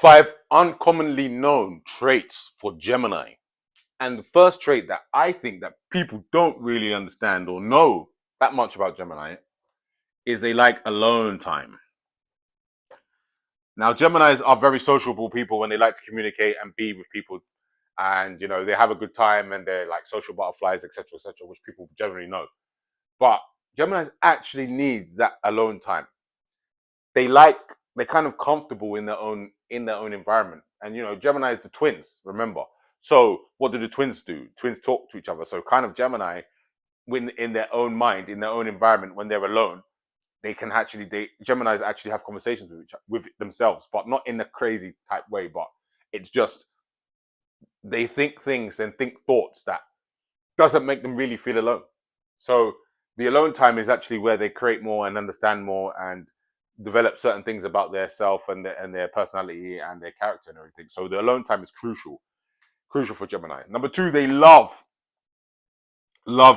5 uncommonly known traits for Gemini. And the first trait that I think that people don't really understand or know that much about Gemini is they like alone time. Now, Geminis are very sociable people when they like to communicate and be with people, and they have a good time and they're like social butterflies, etc., which people generally know. But Geminis actually need that alone time. They're kind of comfortable in their own environment. And Gemini is the twins, remember. So what do the twins do? Twins talk to each other. So kind of Gemini, when in their own mind, in their own environment, when they're alone, Geminis actually have conversations with themselves, but not in a crazy type way. But it's just they think things and think thoughts that doesn't make them really feel alone. So the alone time is actually where they create more and understand more and develop certain things about their self and their personality and their character and everything. So the alone time is crucial for Gemini. Number 2, they love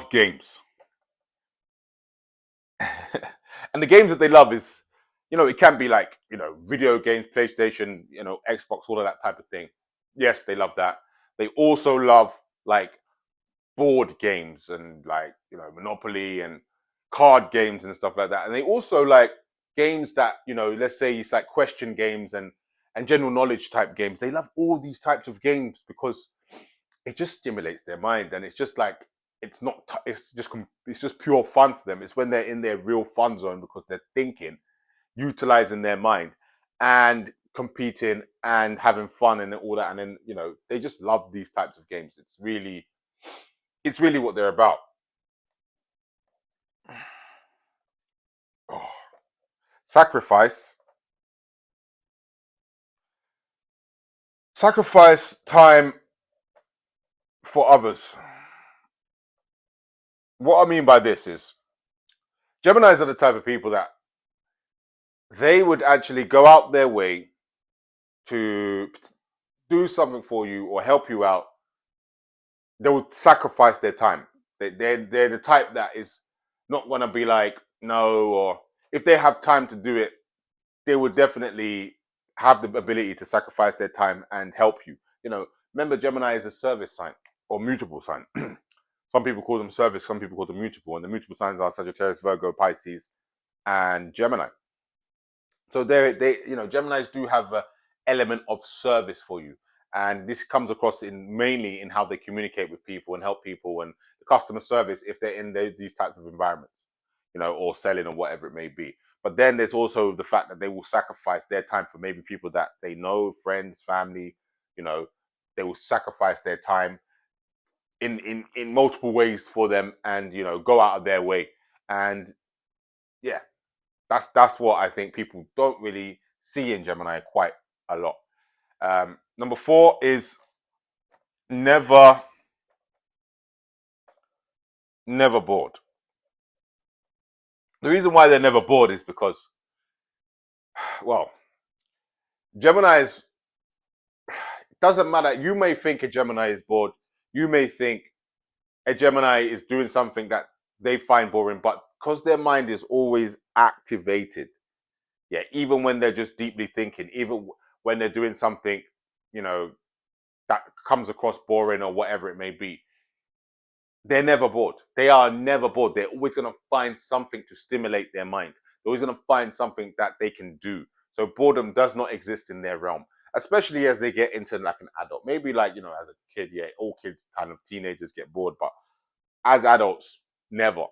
games. And the games that they love is, it can be like, video games, PlayStation, Xbox, all of that type of thing. Yes, they love that. They also love like board games and like, Monopoly and card games and stuff like that. And they also like games that, let's say it's like question games and general knowledge type games. They love all these types of games because it just stimulates their mind, and it's just like it's just pure fun for them. It's when they're in their real fun zone because they're thinking, utilizing their mind and competing and having fun and all that. And then they just love these types of games. It's really what they're about. Oh. Sacrifice time for others. What I mean by this is Geminis are the type of people that they would actually go out their way to do something for you or help you out. They would sacrifice their time. They're the type that is not going to be like no, or if they have time to do it, they would definitely have the ability to sacrifice their time and help you. Remember, Gemini is a service sign or mutable sign. Some people call them service, some people call them mutable, and the mutable signs are Sagittarius, Virgo, Pisces, and Gemini. So Geminis do have an element of service for you, and this comes across mainly in how they communicate with people and help people and the customer service if they're in these types of environments, or selling or whatever it may be. But then there's also the fact that they will sacrifice their time for maybe people that they know, friends, family. They will sacrifice their time in multiple ways for them, and go out of their way. And yeah, that's what I think people don't really see in Gemini quite a lot. Number 4 is never bored. The reason why they're never bored is because, well, Gemini's, doesn't matter. You may think a Gemini is bored. You may think a Gemini is doing something that they find boring, but because their mind is always activated, yeah, even when they're just deeply thinking, even when they're doing something, that comes across boring or whatever it may be, they're never bored. They are never bored. They're always going to find something to stimulate their mind. They're always going to find something that they can do. So boredom does not exist in their realm, especially as they get into like an adult. Maybe like, as a kid, yeah, all kids, kind of teenagers get bored, but as adults, never.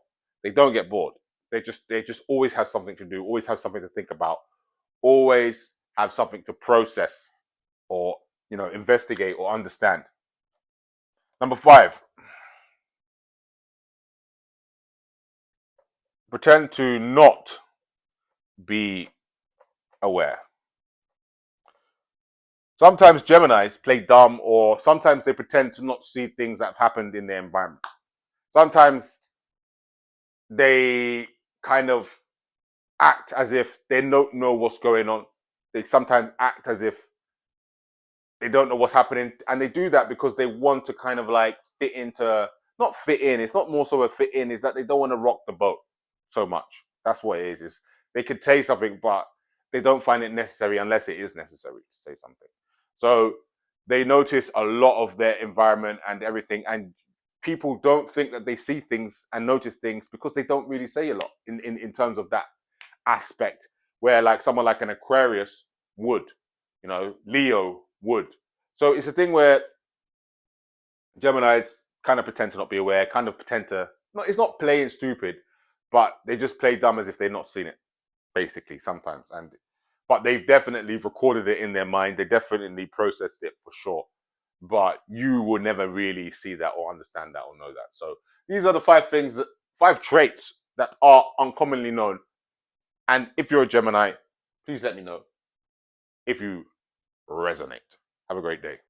They don't get bored. They just always have something to do, always have something to think about, always have something to process or, investigate or understand. Number 5, pretend to not be aware. Sometimes Geminis play dumb, or sometimes they pretend to not see things that have happened in their environment. Sometimes they kind of act as if they don't know what's going on. They sometimes act as if they don't know what's happening, and they do that because they want to kind of like not fit in. It's not more so a fit in, is that they don't want to rock the boat so much. That's what it is. Is they could say something, but they don't find it necessary unless it is necessary to say something. So they notice a lot of their environment and everything, and people don't think that they see things and notice things because they don't really say a lot in terms of that aspect, where like someone like an Aquarius would, Leo would. So it's a thing where Geminis kind of pretend to not be aware, kind of pretend to, no, it's not playing stupid, but they just play dumb as if they've not seen it, basically, sometimes. But they've definitely recorded it in their mind. They definitely processed it for sure. But you will never really see that or understand that or know that. So these are the 5 traits that are uncommonly known. And if you're a Gemini, please let me know if you resonate. Have a great day.